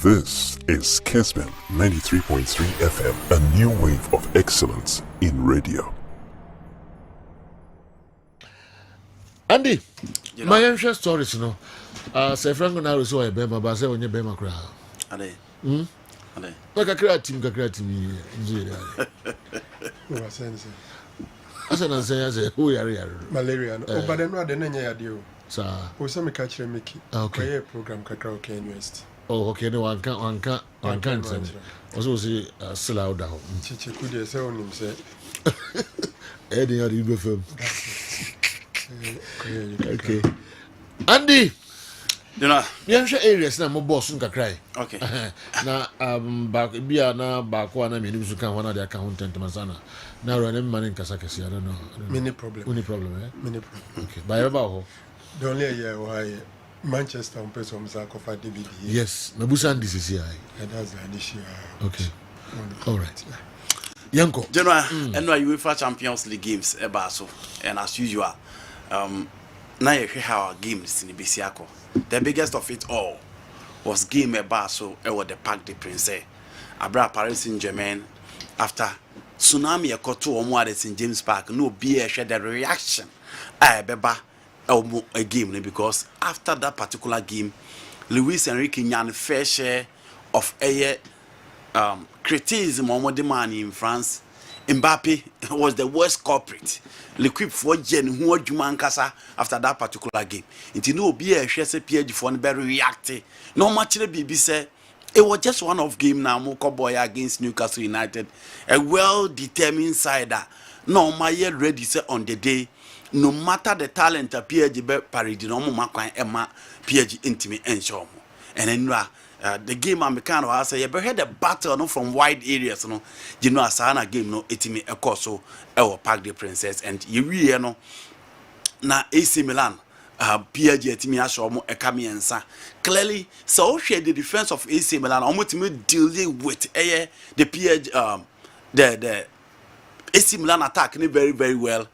This is Kessben 93.3 FM, a new wave of excellence in radio. Andy, my interest stories, say Franco now is so a bema, but I say when you bema cry. Ade. Ade. Like a cry team, I said, who are you? Malaria. Oh, but I'm not the name of you. Sir. Oh, some catch a Mickey. Okay, program Kakao University. Oh, okay, no one can't. Also, see, slow down. Chichi could say on him, say, Eddie, how do you go film? Okay. Andy, You know. you sure areas now, my boss, cry. Okay. Now, back, be a now back one, I mean, you can one of the accountant, Mazana. Now, running money in Kasakasi, I don't know. Many problem. Only problem, eh? Many problem. Okay, by about The only year why Manchester on person was a cover DVD. yes, Mabusan, this is here. And that's the addition. Okay. All right. Yanko. General, and now UEFA Champions League games, so and as usual, now you hear our games in the Bisiako. The biggest of it all was game so over the Parc des Princes. Abra Paris Saint-Germain after tsunami ekoto omo at St James Park. No beer share the reaction. Beba a game because after that particular game, Luis Enrique Nyan fair share of a criticism on the man in France. Mbappe was the worst culprit. L'equipe for Jen who would Kasa after that particular game. It no be a share PSG for very reacting. No much the BB said it was just one of game now. Moko boy against Newcastle United, a well-determined side that no my year ready say on the day. No matter the talent of PSG be parody no more Emma PSG intimate and show. And then the game I'm kind of say you heard the battle no from wide areas no you know asana game no etimi ekoso e Parc des Princes and you really no na AC Milan PSG etimi asho mo ekamiensa clearly so share the defense of AC Milan almost dealing with the PSG the AC Milan attack very very well.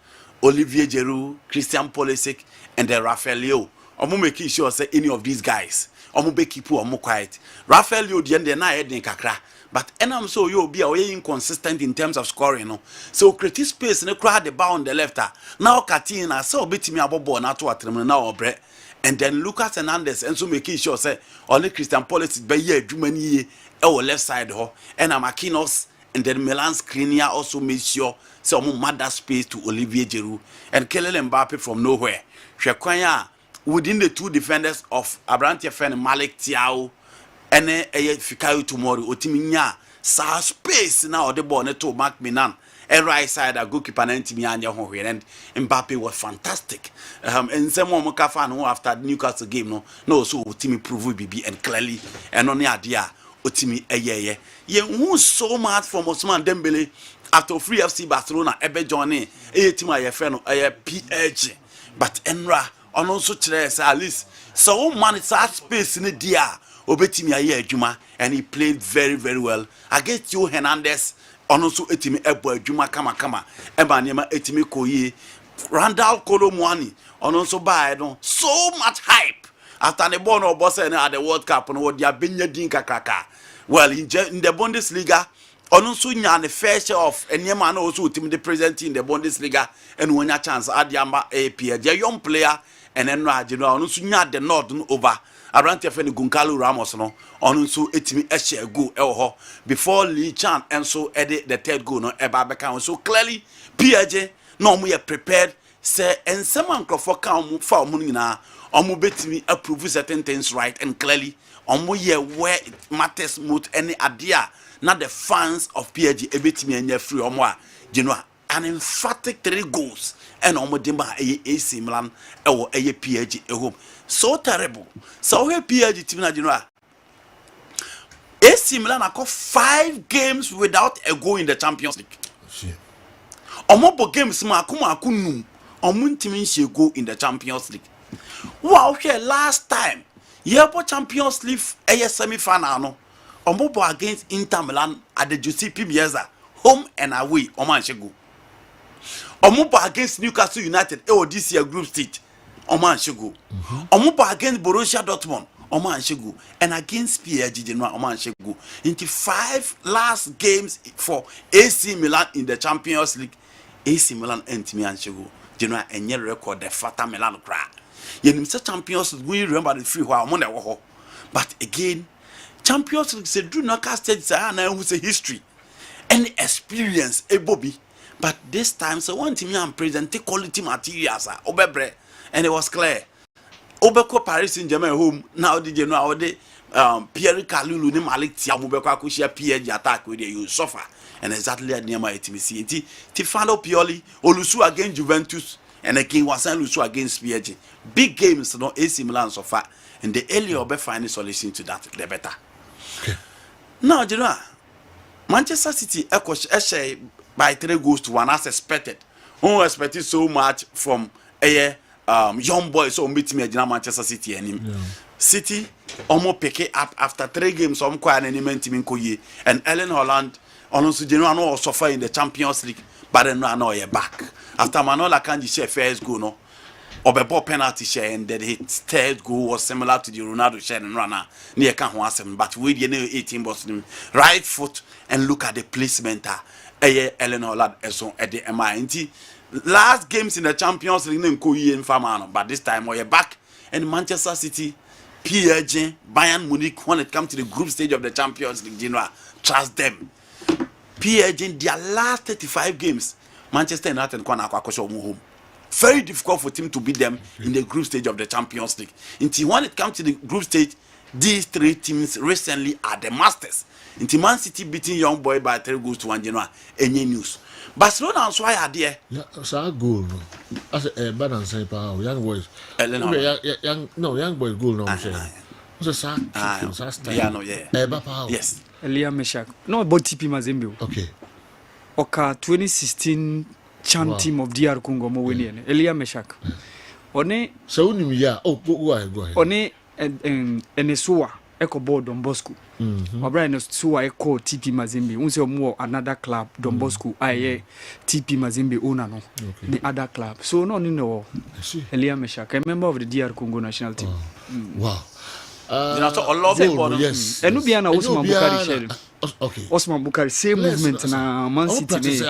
Olivier Giroud, Christian Pulisic, and then Rafael Leo. Omo making sure say any of these guys, omo be keep omo quiet. Rafael Leo the end na head kakra, but enam so you be away inconsistent in terms of scoring no. So create space ne crowd the ball on the left. Now Katina so betimi abobo na to atrem na obre. And then Lucas Hernandez and so making sure say only Christian Pulisic be here adwuma ni left side ho. And Amakinos and then Milan Skriniar also made sure some mother space to Olivier Giroud and Kylian Mbappe from nowhere. Shekwanya within the two defenders of Abrante Fen Malik Thiaw and Fikayo tomorrow Otiminya sa space now the ball to Mark Minan a right side a goalkeeper and Mbappe was fantastic. And someone Mukafan who after the Newcastle game no so Otimi prove BB and clearly and only idea Otimi who so much from Ousmane Dembele after free FC Barcelona ebe johnny team ayefeno PSG but enra on also tres at least so man it's that space in the dia obetimi aye adwuma and he played very very well against you Hernandez on also etimi ebo adwuma kama eba niema etimi koyi Randall Colomwani on also by so much hype after the ball no boss at the World Cup no dia benya din kakaka well in the Bundesliga Onunsu nya the fair share of Enyema also team the present in the Bundesliga and when a chance Adiamba PSG a young player and then Rajino Onunsu nya the northern over Abrante Feni Gunkalu Ramos no Onunsu etimi eshe go elho before Lee Chan and so edit the third goal no Ebabeka so clearly PSG no we are prepared say and someone for come for munina omu betimi approve certain things right and clearly omu ye where it matters most any idea. Not the fans of PSG ebetimi enya free omo you know an emphatic 3 goals and omo demba AC Milan ewo PSG home so terrible so we PSG team na you know AC Milan have 5 games without a goal in the Champions League. Omo bo games ma akuma akunum omo ntimi nche go in the Champions League. Wow, here last time Yepo Champions League semi final no Omobo against Inter Milan at the Giuseppe Meazza, home and away, Oman Shego. Omobo against Newcastle United, this year group stage, Oman Shego. Omobo against Borussia Dortmund, Oman Shegu, and against PSG Genoa Oman Shegu. Into 5 last games for AC Milan in the Champions League. AC Milan and me and Shegu. Genoa and your record the Fata Milan cry. You know, Champions League, we remember the free while Monday. But again, Champions League said do not cast it who's a history and experience a Bobby. But this time, so one team and present quality materials obebre, and it was clear. Obeko Paris Saint-Germain home now did you know Pierre Kalulu ni Malik Thiam Obeko akushia PSG attack with you suffer and exactly at near my TMC Tifano Pioli Olusu against Juventus and again Wasan Lusu against PSG. Big games no AC Milan so far and the earlier Obe find a solution to that the better. Okay. Now you know Manchester City by 3 goals to 1 as expected. Who expected so much from a young boys so meet me at Manchester City and him. City almost pick it up after 3 games some quite an element team in Koye and Ellen Holland also general suffer in the Champions League but then no you're back. After Manola Kanji share first goal no Obebo penalty share and then his 3rd goal was similar to the Ronaldo share and runner near can but we didn't 18 Boston right foot and look at the placement Ellen Holland at the MINT. Last games in the Champions League in Koye and Famano, but this time we're back and Manchester City, PSG, Bayern Munich when it comes to the group stage of the Champions League, trust them. PSG in their last 35 games, Manchester United home. Very difficult for team to beat them in the group stage of the Champions League. Until when it comes to the group stage, these 3 teams recently are the masters. Until Man City beating Young Boy by 3 goals to 1 Genoa. Any news? Barcelona and so are there. Yeah, so I goal. As a bad and say power, young boys. Young boys goal no. What's a Yes. Elia Meshak. No about TP Mazembe. Okay. Oka 2016 Chan team of DR Congo mo winning. Elia Meshak. One so go ahead. One Enesua Echo board Don Bosco. Mabra Enesua Echo TP Mazembe. Unse more another club Don Bosco. Aye TP Mazembe owner no. The other club. So no. Elia Meshak, a member of the DR Congo national team. Wow. Yes. And Nubiana Osman Bukari share. Okay. Osman Bukari same movement na Man City.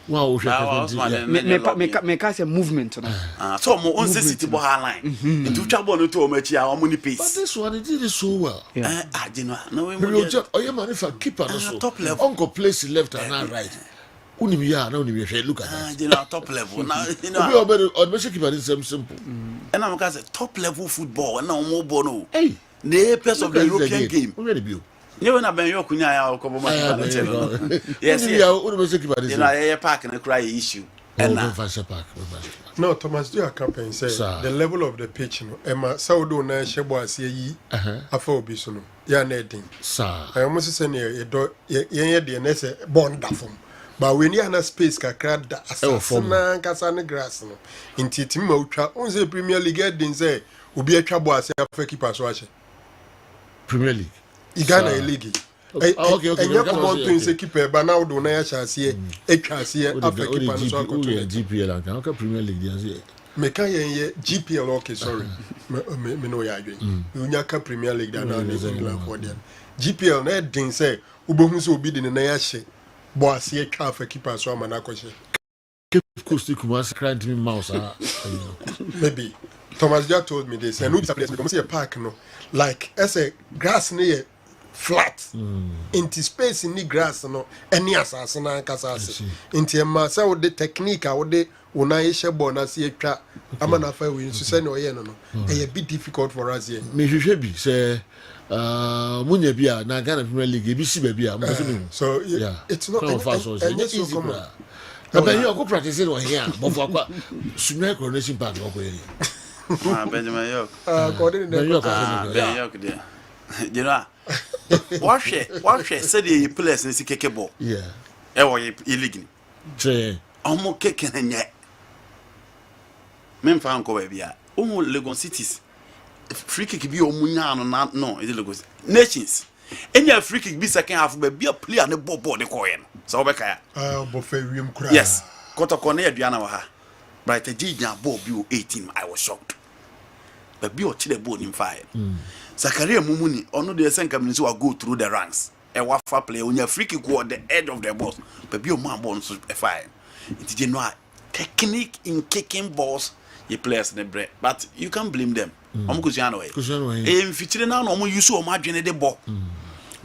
Wow, me say movement na. So mo on City bo line. Into trouble no to match ya money pace. But this one it did it so well. No we man if a keeper so top level. Uncle place left and right. Unimia na unimia look at that. Top level. Now we already keeper is simple. And I'm going to say top level football and now more bono. Hey, the pace of the European game. Already built. You know ben yokunya ya okobo ma. Yes. You know ya park na cry issue. And No, Thomas, do you campaign say the level of the pitch no Emma Saudo na shebo ase yi afa obi so no ya na edin. Sir. I almost say ne ye de na say bond da fom. But when you have space kakra da asasana nkasa ne grass no nti tim ma utwa on say Premier League din say obi atwa bo ase afa keeper so ache Premier League Igana league okay you come on to say keeper but now do na ya chase etwa ase afa keeper so akoto GPL and how Premier League dey say me kan ye GPL okay sorry me no ya adwen you ka Premier League da na England for them GPL na din say ubohu say obi din na ya hye boss ye twa for keeper so amana kwche keep coast Kumasi crying to me mouse maybe Thomas just told me this and we place because see a park no like as a grass near flat into space in the grass no any asasana kasase into ma say the technique how the una ye ball na see twa amana fa we so say no ye no e a bit difficult for us here me hwehwe bi say munya bia na Ghana Premier League bi si ba bia mo so yeah it's not and it's so common but you go practice it here but for akwa Sunday Coronation Park go here Benjamin York according to Ben York there you know what said the players in keke ball yeah e wo ye league ni tre omo keke na nye men fa anko ba bia omo Lagos cities free kick bi omunya no is Lagos nations any free kick bi second half be a player ne ball de koye no so be kaya bo fa wiem kura yes kotoko na aduana wa ha bright ejija ball bi 18 I was shocked but be or chile bone in fire. Zakaria Mumuni, or no, the same community will go through the ranks. A wafa play when you're freaky go at the edge of the box, but be your man bones a fire. It is not technique in kicking balls, you players in the bread, but you can't blame them. Kusiano, featuring now, no more use of margin the ball.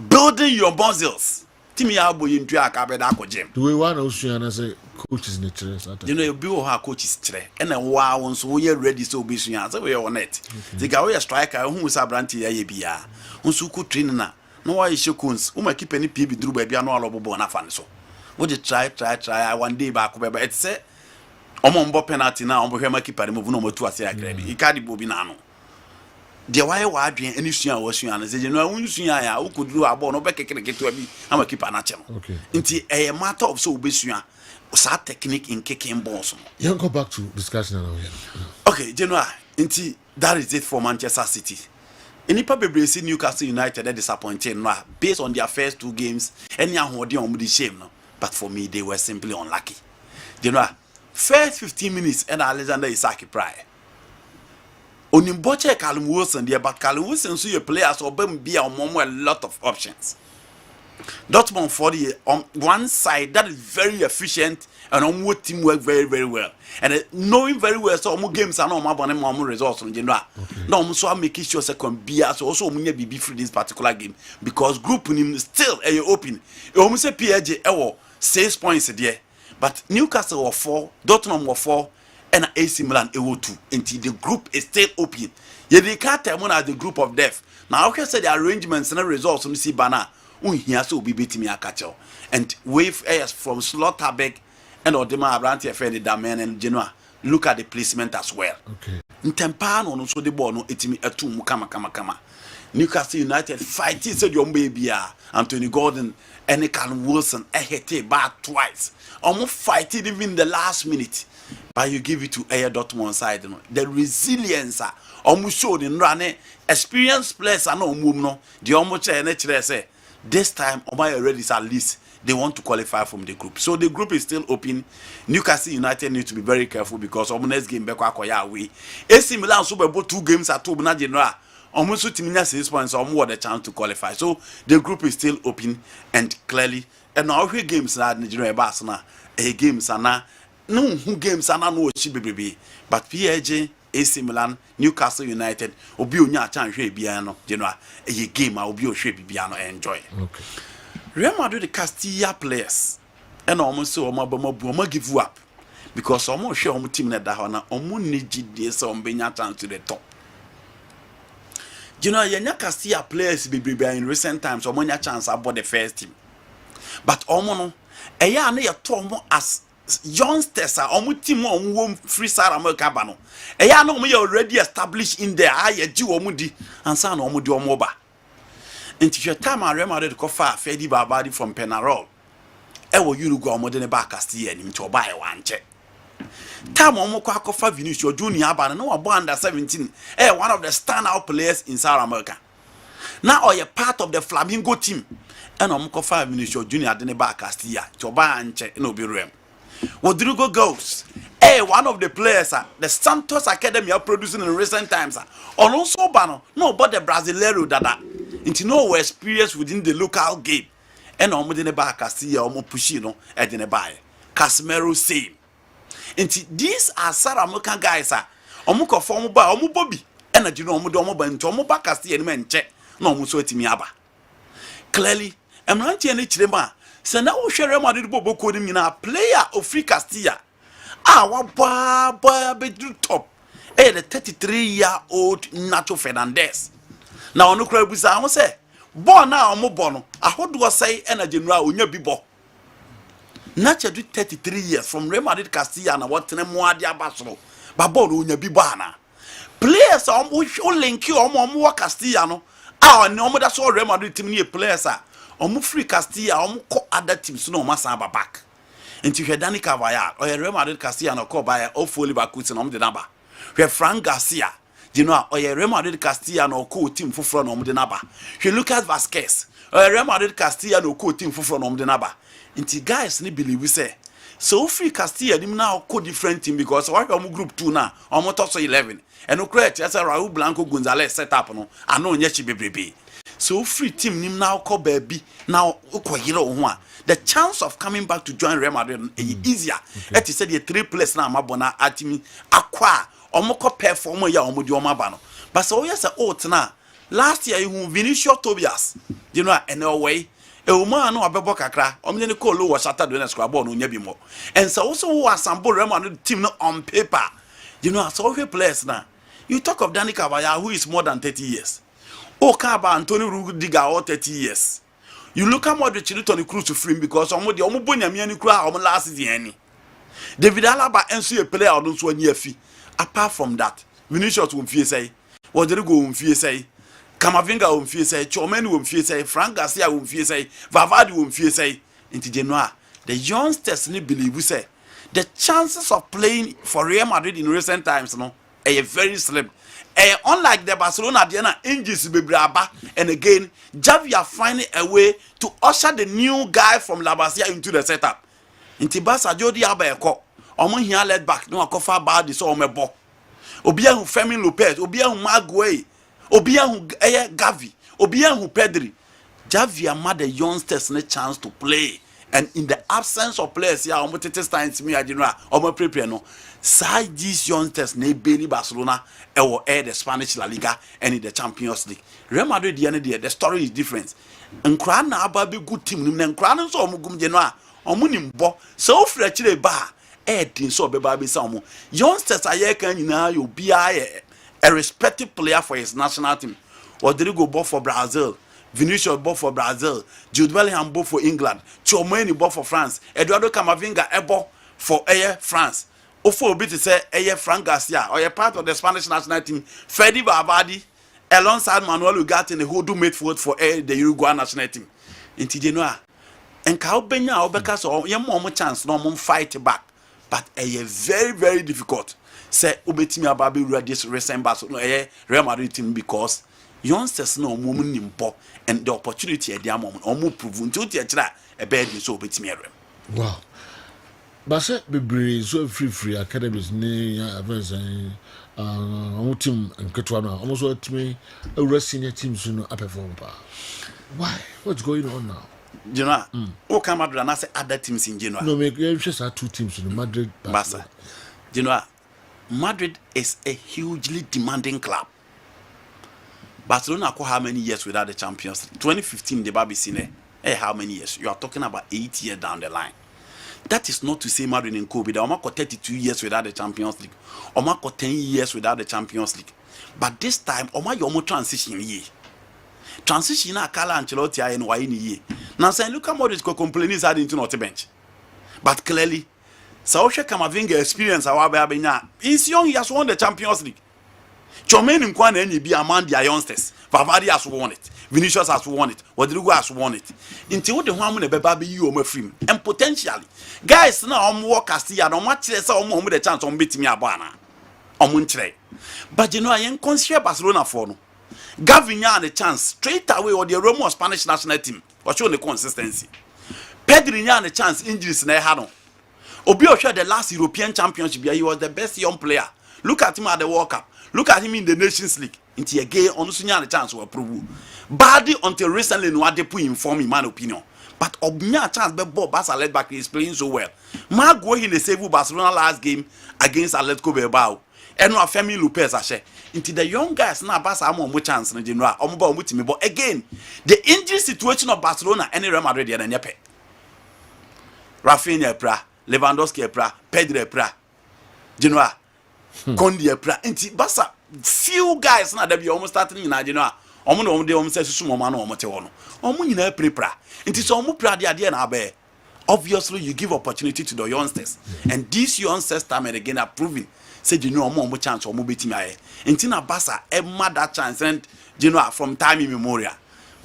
Building your muscles. Timmy Abo into a cabedako gym. Do we want to say coaches nature? You know, you build her coaches today, and then wow, so we are ready so be soon. So we are on it. The guy striker who is a brandy ABA, who could train na. No, why is Shokuns, who might keep any PB drew by Biano or Bonafan so. Would you try one day back, but it's say, Omombo penalty now, but Hema keep a remove no to a say, he can't be Bobinano. The why Adrian any soon was soon, and said, you know, when you see I who could do a bone or back a get to me, I'm a keep an action. Okay. Into a matter of so besuan, was our technique in kicking balls. You go back to discussion now. Okay, Genoa, into that is it for Manchester City. Any probably see Newcastle United that disappointing based on their first 2 games, any on the shame. No? But for me, they were simply unlucky. Genoa, first 15 minutes, and Alexander Isaki prior. Onimboche Callum Wilson there, but Callum Wilson so your players or be a lot of options. Dortmund for the on one side that is very efficient and on what team work very very well. And knowing very well so more games are not more results on general. No, so I'm making sure second be so also be free this particular game because group him still open. You almost say PSG 6 points there, but Newcastle were 4, Dortmund were 4. And AC Milan A2 until the group is still open. Yeah, they can't tell as the group of death. Now, I can say the arrangements and the results from see Bana. Here so be beating me a catcher. And wave airs from Slotterbeck and Odema Abranti Fendi Damen and Genoa. Look at the placement as well. Okay. In Tempano, no so the ball no it me a 2 kama. Newcastle United fighting said your baby Anthony Gordon and Callum Wilson hit back twice. Almost fighting even the last minute. But you give it to Air Dortmund side, the resilience almost showed in running experienced players are no move no. The almost say this time Omaya already at least they want to qualify from the group. So the group is still open. Newcastle United need to be very careful because next game back away. AC Milan so about 2 games at home na general. Almost 6 points or more the chance to qualify. So the group is still open and clearly and now games na Nigeria Barcelona games are now. No games are not no baby, but PSG, AC Milan, Newcastle United, obi onya chance hwe bia no, general a game a obi o hwe bia no enjoy. Okay. Real Madrid the Castilla players and almost so omo give up because omo hwe omo team na da ho na omo need dey so omo benya chance to the top. You know, yenya Castilla players baby in recent times omo nya chance about the first team. But omo no eya na ye to omo as youngsters are team on free side America bano. Eya no me already established in there. Aye ji omudi and san omudi omoba. Into your time I remember to cover Fedi Babadi from Penarol. Ewo Uruguay omode ne ba Castilla ni to buy one check. Time omo kwa cover Vinicius Junior bana no abo under 17. One of the standout players in South America. Now or you part of the Flamingo team. And omo cover Vinicius Junior de ne ba Castilla to buy and check no be rem. Rodrigo goes. One of the players, the Santos Academy are producing in recent times. Also, no, but the Brasileiro that into no experience within the local game. And almost in the back, Castilla, almost pushino, and in a buy. Casemiro same. Into these are South American guys. Omuko form by Omu Bobby. And you know, Omudomo Bantomo back Castilla men check. No, Musoti Miaba. Clearly, I'm not any chilema. So now we share Madrid Bobo coding in a player of Free Castilla. Boy, be top. The 33-year-old Nacho Fernandez. Now, no crowd was I say, born now, Mobono. I heard was say, energy now, when you be born. Nacho do 33 years from Real Madrid Castilla and what Tenemoadia Basel. But born when you be bana. Players are which link you on more Castillano. No, that's all Real Madrid team near players are. Omu free Castilla, omu ko other teams no masamba back. Into Dani Carvajal, or Real Madrid Castilla no call by all fully back with the number. We have Frank Garcia, you know, or Real Madrid Castilla no co team for front of the number. We Lucas Vasquez, or Real Madrid Castilla no co team for front of the number. Into guys ni believe we say So free Castilla nim now co different team because why group 2 now almost also 11 and no create as a Raul Blanco Gonzalez set up no I know nyechi bebrebe. So free team nim now call baby now ukoyiro ho the chance of coming back to join Real Madrid is easier. It is said the 3 players now mabona atimi akwa omoko perform ya omodi omaba no but so yes na last year you Vinicius Tobias you know anyway e o man no abebo kakra omne ne call was shattered when squad ball no nya bi mo and so also was sample Real Madrid team no on paper you know so we players now you talk of Dani Carvajal who is more than 30 years o ka ba Antonio Rudiger or 30 years you look at Modric Toni Kroos to free because omo de omo bonyamia ni kura omo last season ni David Alaba enso a player odun so ani afi apart from that Vinicius won fie say Rodrigo won fie say Kamavinga won fie say Chomeni won fie say Frank Garcia won fie say Valverde won fie say into Genoa the youngsters ni believe say the chances of playing for Real Madrid in recent times no are very slim. Unlike the Barcelona Diana injuries bebraba and again Javi are finding a way to usher the new guy from La Masia into the setup. Inti Barca Jody Abeko omo hia led back no akofa bad so omebo. Obia hu Fermin Lopez, obia hu Maguire, obia hu Gavi, obia hu Pedri. Javi are the youngsters a chance to play. And in the absence of players here, omo tete stand me adinra, omo prepare no. Side these youngsters ne Bailey Barcelona or the Spanish La Liga and in the Champions League. Real Madrid the story is different. And Nkran na aba be good team nim na Nkran so omugum je no a omunim bo so frechire ba tin so be ba be sa omo youngsters aye kan nyina yo bia a respected player for his national team. Rodrigo ball for Brazil, Vinicius ball for Brazil, Jude Bellingham ball for England, Chomeni ball for France, Eduardo Camavinga ball for France. Ofo obi to say Frank Garcia or a part of the Spanish national team, Freddy Valverde alongside Manuel Ugarte who do midfield for the Uruguay national team. Inti Genoa. And ka obenya obeka so ye mo chance no mo fight back. But very very difficult. Say obetimi ababe ru this recent Barcelona Real Madrid team because youngsters no mo nimpo and the opportunity e dey am mo prove until te kira e be dey so obetimi erem. Wow. But say be so free academies ni advance team and Ketwana almost what me a senior teams no perform. Why? What's going on now? You know, come Madrid and I say other teams in Genoa. No, make just 2 teams in Madrid, Barca. You know, Madrid is a hugely demanding club. Barcelona how many years without the Champions League? 2015 the Babi Sine. How many years? You are talking about 8 years down the line. That is not to say Madrid and Kobe. They almost got 32 years without the Champions League. Almost got 10 years without the Champions League. But this time, almost you almost transition year. Transition na Carlo Ancelotti aye no why ni year. Now say look at Modric go complain is adding to not bench. But clearly, Saoche Camavinga experience our benya. He's young, he has won the Champions League. Chomeni nkwa na enyi bi among their youngsters. Valverde has won it. Vinicius has won it. Rodrigo has won it. Until what the one mun beba be you o film and potentially guys na work Castilla no match say omo the chance on beat me abana. Omo nchire. But you know I consider Barcelona for no. Gavin had a chance straight away or the Roman Spanish national team. Or show the consistency. Pedri had a chance injuries na had on. Obi Osho the last European Championship he was the best young player. Look at him at the World Cup. Look at him in the Nations League. Into a gay on the chance to approve. Badly until recently no had put inform in my opinion. But Obnia chance be Bob Barca led back is playing so well. Mark go in the save Barcelona last game against Atletico Bilbao. And no Fermin Lopez ashe. Into the young guys now Barca am more chance in general. But again, the injury situation of Barcelona and Real Madrid and Yepe. Rafinha pra, Lewandowski pra, Pedri pra. Genoa. Kondi pra. Into Barca few guys now that be almost starting in Genoa. Omo no dey omo say susu mo ma no omo te wo no. Omo nyina prepare. Into so omo pra dey na be. Obviously you give opportunity to the youngsters. And these youngsters time and again are proving say you know omo chance omo betimi aye. Into na Barca emma that chance and you know from time immemorial.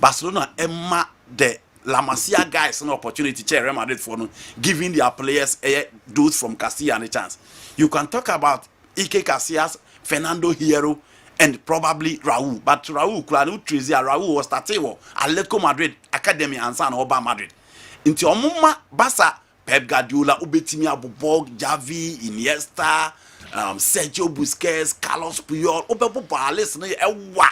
Barcelona emma the La Masia guys an opportunity to Real Madrid for no giving their players those from Castilla a chance. You can talk about Ike Casillas, Fernando Hierro, and probably Raul. But Raul was starting Atletico Madrid Academy and San Oba Madrid. Into Omuma Barca Pep Guardiola, ubetimi abobog, Javi, Iniesta, Sergio Busquets, Carlos Puyol, ubebo listen ewa.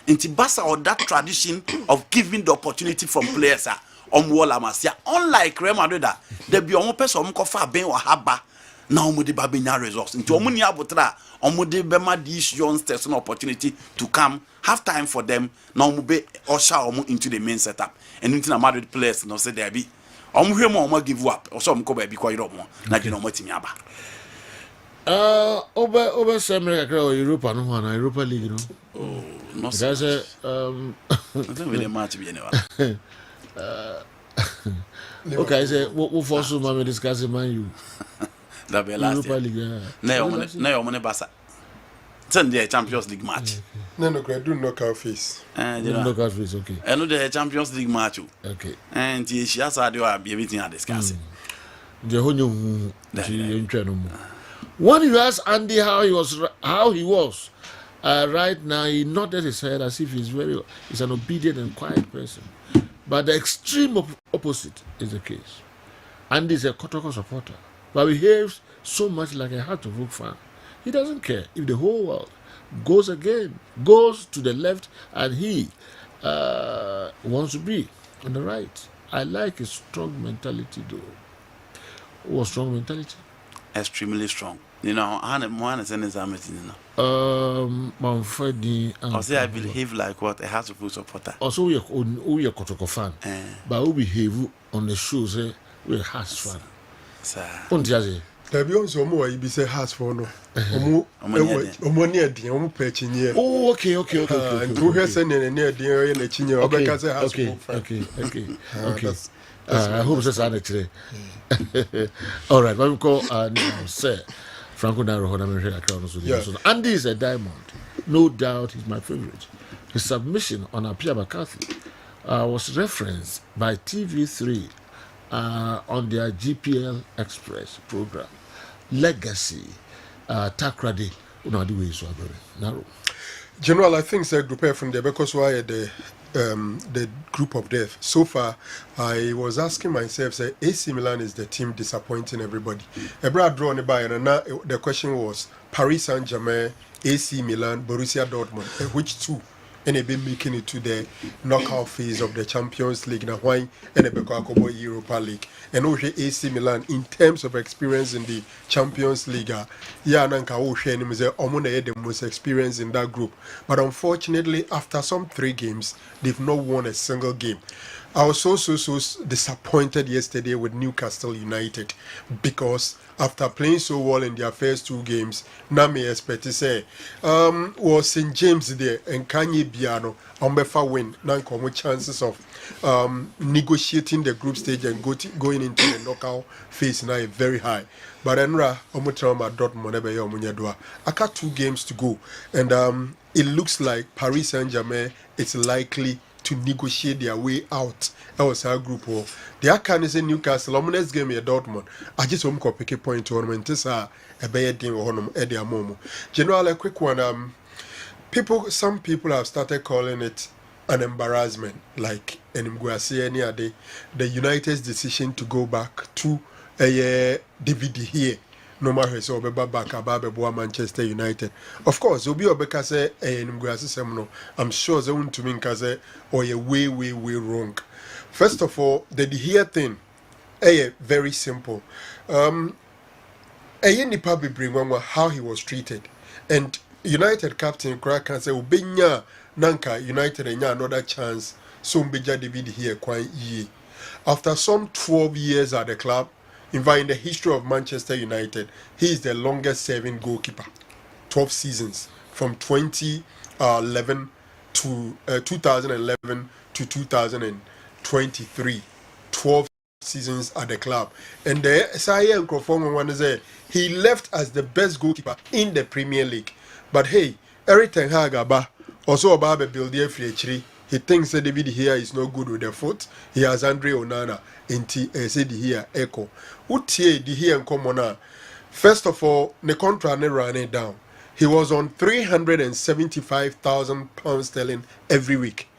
Inti Barca or that tradition of giving the opportunity from players wall amasia. Unlike Real Madrid, there be omo person omo kofa ben wa haba na omo de babenya results. Inti omo ni abotra omo de bema these youngsters an opportunity to come have time for them na omo be usher omo into the main setup. And into the Madrid players no say there be omo hwe mo omo give up. Also omo ko ba bi kwa yiro mo na de no omo timi aba. Over America or Europa no one Europa League, you know. Oh, no. That's a I don't really match be anyway. okay, I say what for so mama discuss man you. That be last Europa year. League. Na your money Barca. Sunday Champions League match. No, do knockout face. Knockout phase, okay. I know the Champions League match. Okay. And she has had everything I discuss. The whole new when you ask Andy how he was right now, he nodded his head as if he's an obedient and quiet person. But the extreme opposite is the case. Andy is a Kotoko supporter, but behaves so much like a Heart of Oak fan. He doesn't care if the whole world goes to the left, and he wants to be on the right. I like his strong mentality, though. What strong mentality? Extremely strong. You know, one is an example. Manfredi. I behave like what a Heart of Oak supporter. Also, we are Kotoko fan, but we behave on the shows. We're a Hearts fan. Sir. There be also more you be say Hearts for no. Omo near the omo pechinye. Oh, okay. And to her sending near the in the chinye. Obeka say Hearts for Okay. I hope that's actually. All right, but we call Sir Franco Naro. Andy is a diamond. No doubt he's my favorite. His submission on Apia McCarthy was referenced by TV3 on their GPL Express program. Legacy, Takrade, Naro. General, I think it's group from there because why the group of death. So far, I was asking myself, say, AC Milan is the team disappointing everybody. Ebra drawn by, and now the question was Paris Saint-Germain, AC Milan, Borussia Dortmund, which two? And they've been making it to the knockout phase of the Champions League. Now, why? And they become Europa League. And also AC Milan, in terms of experience in the Champions League, Nanka the most experience in that group. But unfortunately, after some 3 games, they've not won a single game. I was so disappointed yesterday with Newcastle United because after playing so well in their first 2 games, Nami expect to say was St. James there and Kanye Biano on Befa win, non chances of negotiating the group stage and going into the knockout phase now very high. But Enra Omutrama Dortmund Omunyadua. I got 2 games to go, and it looks like Paris Saint-Germain is likely to negotiate their way out. That was our group. The can is in Newcastle. Next game here Dortmund. I just want to pick a point tournament. This a bad game on Eddie Amomo. General, a quick one. Some people have started calling it an embarrassment, like the United's decision to go back to a DVD here. No matter so back about Manchester United. Of course, Obi Obeka say I'm sure they want to mean kaze or a way wrong. First of all, the here thing, very simple. Nipa be bring how he was treated, and United captain Crack can say Ubenya Nanka United another chance. So Mbeja David here quite ye. After some 12 years at the club. In fact, in the history of Manchester United, he is the longest serving goalkeeper. 12 seasons from 2011 to 2023. 12 seasons at the club. And the Sayer Nkrofongo one is he left as the best goalkeeper in the Premier League. But hey, Eric Ten Hag also about build the free. He thinks that David here is not good with the foot. He has Andre Onana in said here echo. Utie the here and come on. First of all, the contract ran it down. He was on £375,000 sterling every week.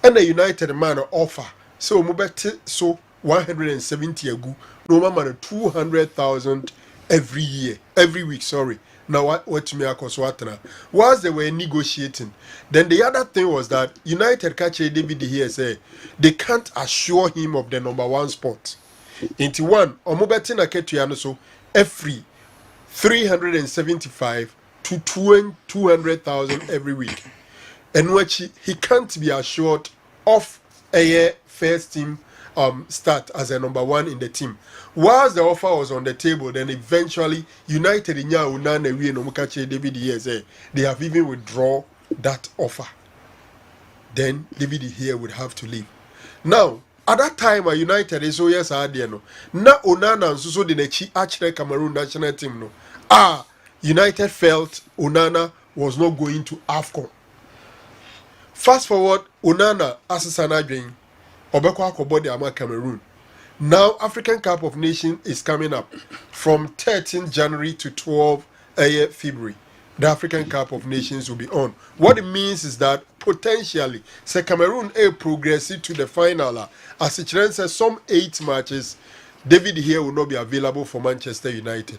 And the United man offer. So Mubeti so 170 agu no mama 200,000 every week, sorry. Now what me akoswatna was they were negotiating. Then the other thing was that United catch David here say they can't assure him of the number 1 spot. Into one omobeti na ketua no so every 375 to 200,000 every week. And which he can't be assured of a first team start as a number 1 in the team. Whilst the offer was on the table, then eventually United in Unana we no mukache David here say they have even withdrawn that offer. Then David here would have to leave. Now, at that time, United is so yes, I no. Na Onana and so the nechi actually Cameroon national team no. United felt Onana was not going to AFCON. Fast forward, Onana Asasana Jane, Obeko Akobode Ama Cameroon. Now African Cup of Nations is coming up from 13 January to 12 February. The African Cup of Nations will be on. What it means is that potentially, say Cameroon a progressive to the final. As it says, some 8 matches, David here will not be available for Manchester United.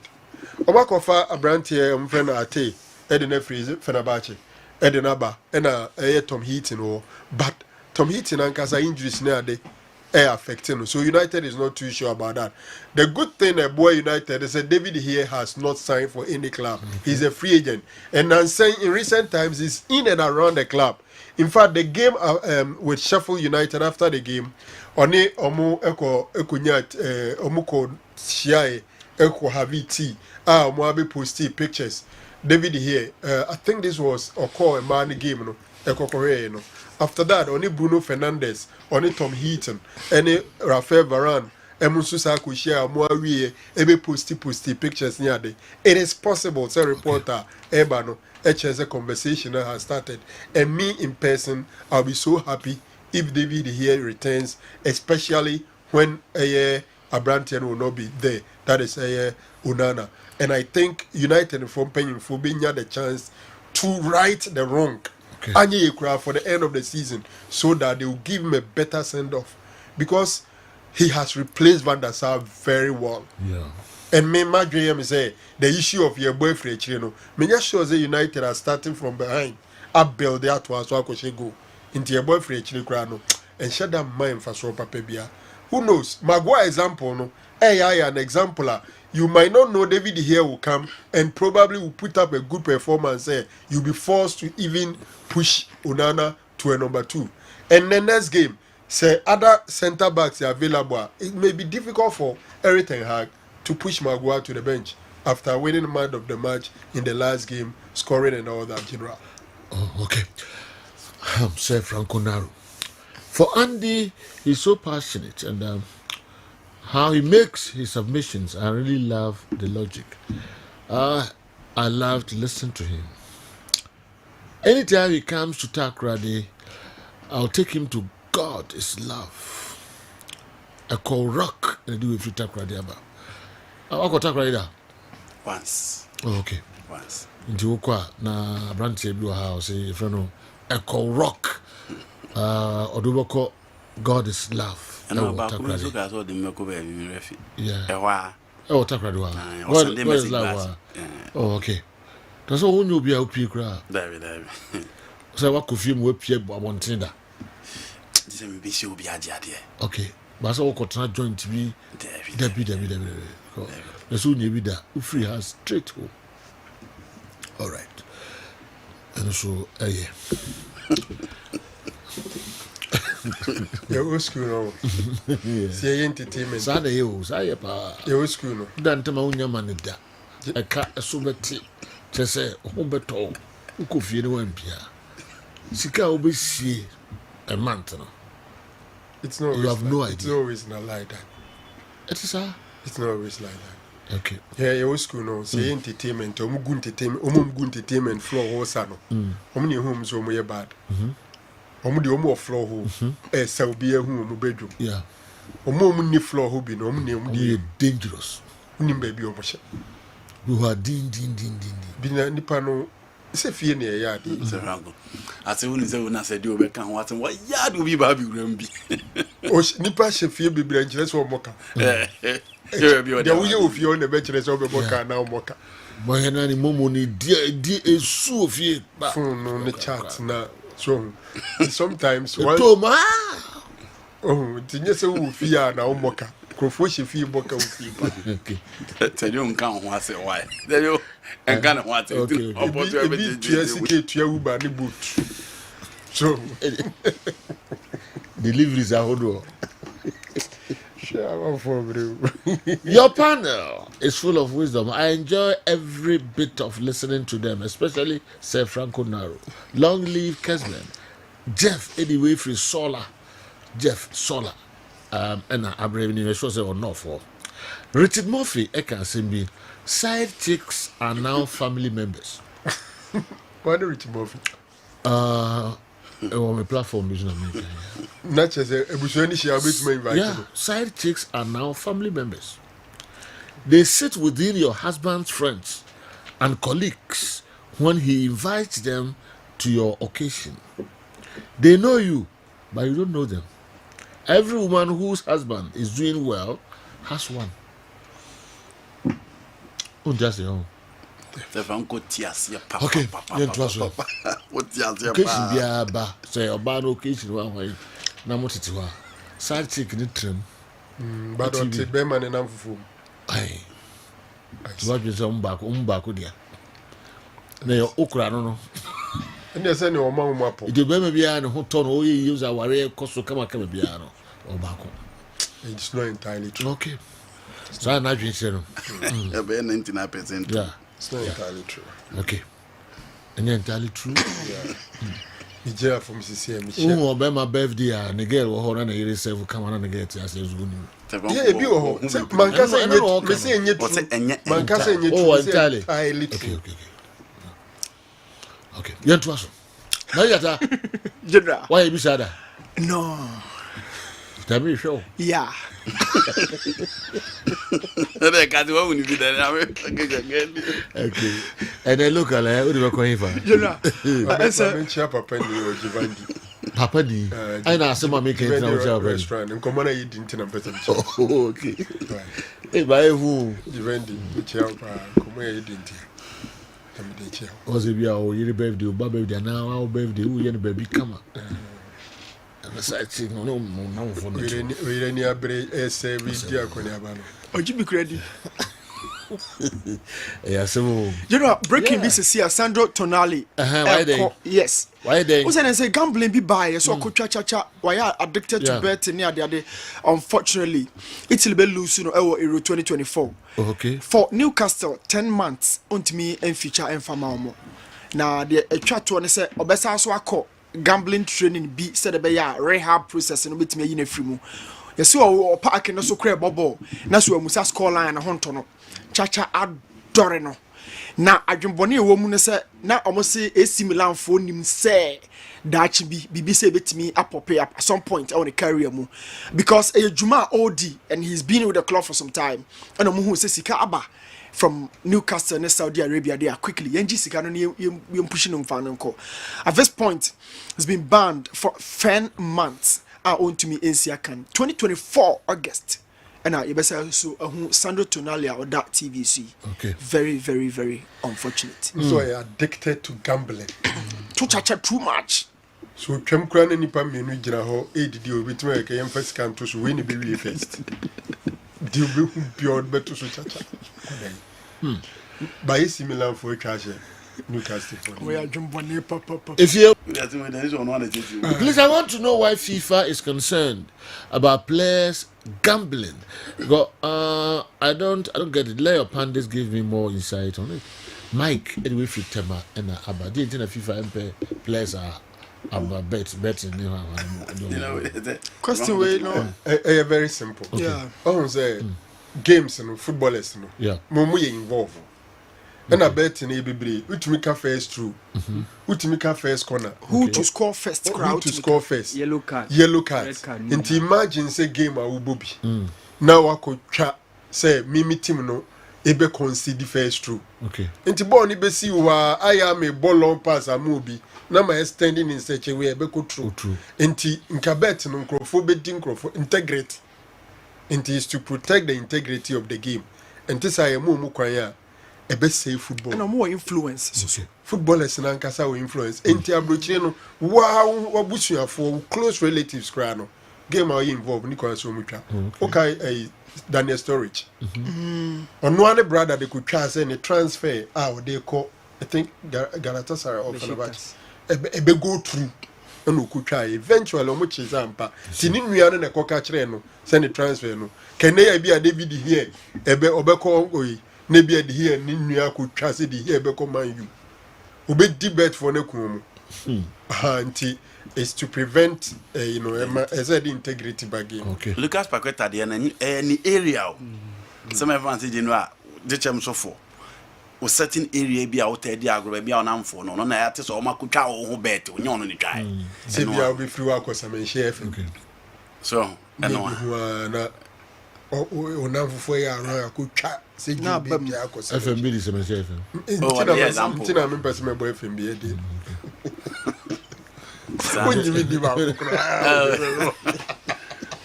Omakofa Abrantie Mfrena Ate, Edina Freeze, Fenerbahce, Edinaba, and Tom Heaton. But Tom Heaton and Kasa injuries near the air affecting. So United is not too sure about that. The good thing about United is that David here has not signed for any club. He's a free agent. And I'm saying in recent times he's in and around the club. In fact, the game with Sheffield United after the game, Oni Omu Eko Ekunyat Omuko Shiae Eko Haviti Moabi posted pictures. David here, I think this was a man game, no Eko Korea, no. After that, only Bruno Fernandes, only Tom Heaton, any Rafael Varane, Emusu Sakushia, Moawie, ebe posty pictures near the. It is possible, say reporter, Ebano, a conversation has started. And me in person, I'll be so happy if David here returns, especially when Abrantian will not be there. That is Onana. And I think United from Penny for being the chance to right the wrong. Okay. For the end of the season, so that they will give him a better send off because he has replaced Van der Sar very well. Yeah. And me, my dream is the issue of your boyfriend. You know, me just shows the United are starting from behind. I build that to us so I could go into your boyfriend. And shut that mind for so papebia. Who knows? Maguire example no. An example. You might not know David here will come and probably will put up a good performance. You'll be forced to even push Onana to a number 2. And the next game, say other centre backs are available. It may be difficult for Eric Ten Hag to push Maguire to the bench after winning the man of the match in the last game, scoring and all that general. Oh, okay. Sir Franco Naru. For Andy, he's so passionate and how he makes his submissions, I really love the logic. I love to listen to him. Anytime he comes to Takrady, I'll take him to God is love. I call rock and I do if you Takrady about. I call Takrady that Once. Oh, okay. Once. Into Ukwa na branch blue house, if you know, I call rock. Oduboko, God is love. And about Kuruzu got all the Moko in refuge. Yeah. Oh, Takrady. What is love? Oh, okay. That's all who be a crowd. David. So what could film whip here but one thing that? This will be so be a dear. Okay. But so could not join to be David. The soon you be that who free has straight home. All right. And so yeah. Your school no. See entertainment. Sada you say pa. Your school no. Dan tema unya manida. A cat a subeti. Say Humberto. Who could feel the one pia. Sika will see a month. It's not. You have no idea. It's always not like that. It is It's not always like that. Okay. Yeah, your school no. See entertainment. Good entertainment floor also no. Omni homes so muy bad. The omo floor ho sell be a home bedroom. Yeah. Omo ni floor ho be no omo dangerous. Unim baby omo she. You are din. Bina nipa no se fie na ya ade. Sir Rango. I say when you say when I said you be kan what yard will be baby rembi. nipa hyɛ bebree nkyerɛ sɛ ɔmmɔka deɛ woyɛ wɔ fie hɔ na ɛbɛkyerɛ sɛ wobɛbɔka na wommɔka bɔhɛ no ne momo ne di ɛsu wɔ fie ba phone no ne chat na so sometimes ɛtoma nti nyɛ sɛ wowɔ fie a na wommɔka nkurɔfoɔ hyɛ fie bɔka wo fie pa tɛdeɛ nka ho ase wae tɛdeɛ ɛnka ne ho ase ebi tua sika etua wuba ne boot so deliveries ahodoɔ. sure Your panel is full of wisdom. I enjoy every bit of listening to them, especially Sir Franco Naro. Long live Kessben. Jeff, anyway, free Solar. Jeff Solar. And I'm reading sure say or not for. Richard Murphy, I can say me. Side chicks are now family members. why do Richard Murphy On my platform, is not just a bushani share with me invite yeah, side chicks are now family members. They sit within your husband's friends and colleagues when he invites them to your occasion. They know you, but you don't know them. Every woman whose husband is doing well has one. Just your own. Okay, yeah, trust me. Occasion be a bar, say a bad occasion one way. Namotitiwa. Side chick in the trim. but on the Beman and Amfu Aye. What is umbaku dia. Na your okra no no. and there's any woman mapo It be me bia no ho ton o use our warrior koso kama bia no. Obako. it's not entirely true Okay. So I imagine say no. About 99%. Yeah. it's not entirely true Okay. And entirely true. the jail from CCM Oh, be my birthday and the girl will hold on a serve come on and get as is good. yeah bi wo ho man ka say me say enye What's it? true man ka say enye Oh, true entirely. entirely Okay, true okay. Okay. Yen to aso. Na yata. General. Why you be sad? No. Tell me show. Yeah. They can't do what we need. Okay. And then look at who do you call him for? General. I said papa ni o Jivandi Papa di. I na say ma make it now job. restaurant and come on you didn't na better Oh, okay. Eh, by who? Jivandi chair pa come on you didn't come dey chair Was it be our year birthday, Bob birthday now, our birthday, who yen baby come. And the side chick no for no. we ni abre say we dia akoni aba no Ojibi credit. Yeah, so General, breaking this is here. Sandro Tonali. why they? Yes. Why they? Who said say gambling be buy so cha. Why are addicted Yeah. to betting near the unfortunately Italy be lose Euro 2024. Okay. For Newcastle 10 months untimi and feature and fama. Now the chat to say obesa so akọ gambling training be said be ya rehab process no betimi yin afrimu. Yesi o park no so kra bobo na so amusa score line na honto no chacha adore no na adwembone e wo mu ne se na omose AC Milan fo nim se dachi bibi se betimi apop up at some point on the career mu because a juma OD and he's been with the club for some time and omo hu se sika aba from Newcastle and Saudi Arabia they are quickly yenji sika no yem pushing him fan nko at this point he's been banned for 10 months on to me NCA can 2024 August and I so Sandro Tonali or that TVC. Okay. Very, very, very unfortunate. so I addicted to gambling Too chacha too much. so twam kra na nipa menu gina ho edidi obetuma ka yem first can to so we ni be we first di obi hu beyond beto so chacha by AC Milan for trash Newcastle for We are jumbone papa. If you Please. please, I want to know why FIFA is concerned about players gambling. Go, I don't get it. Let your pandits give me more insight on it. Mike, anyway, for Tema and Abba, the FIFA MP players are about betting. Question way no. very simple Yeah. on say games no footballers no Yeah. momu ye involve and I bet in bebre utumi ka first through utumi ka first corner Who to score first who crowd to score first yellow card. yellow card Red card, and imagine say game a ubobi now I could try say mimi team no ebe concede first through. Okay. Inti ball ni be see wa I am a ball long pass amobi na my extending in such a way ebe go through. Inti nka bet no nkrofo be di nkrofo integrate. Inti is to protect the integrity of the game. Inti sa ye mu kwan ya ebe say football. And more influence. Okay. Footballers na nkasa we influence. Inti abrochire no wa busuafo close relatives kra no. Game are involved ni kwa so mutwa. Okay, Daniel Storage. On one brother they could try say the transfer they call I think Galatasaray or Fenerbahce. Ebe go through and could try eventually much example. Tini nuano na koka kire no send the transfer no. Can they be a David here? Ebe obeko oyi nebi a here ni nua could try say the here beko man you. Ube debate for ne kumu. Anti is to prevent as the integrity bagging. Okay. Lucas Paqueta de any area. Some everyone say you know the chem so for. O certain area be out there the agro be on am for no na ya te so ma kutwa ho bet onye ono ni try. Say be will be free work or some share. Okay. So Na o na fufu ya ro akutwa say Na be bam. bia akose. FMB is a FM. Ntina me person me boy FMB e dey. When you be ba ko.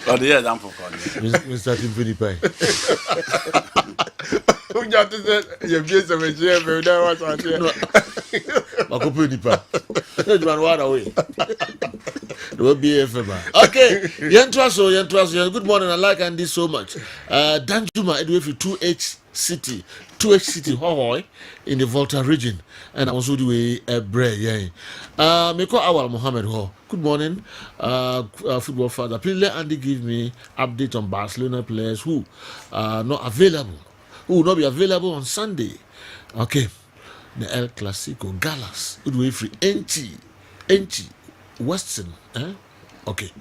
Oh, the example called. Mr. Timpini Pie. Unya to say you be some share me that was on here. Makopo nipa. You man ward away. There will be FM. Okay. Yentraso. Good morning. I like Andy so much. Danjuma Edwefi 2H City. 2H City Hohoy in the Volta region. And I also do a bread. Yeah. Meko Awal Mohammed Ho. Good morning, football father. Please let Andy give me update on Barcelona players who are not available, who will not be available on Sunday. Okay. The El Clasico, Galas, Udway Free, Enchi, Weston. Okay.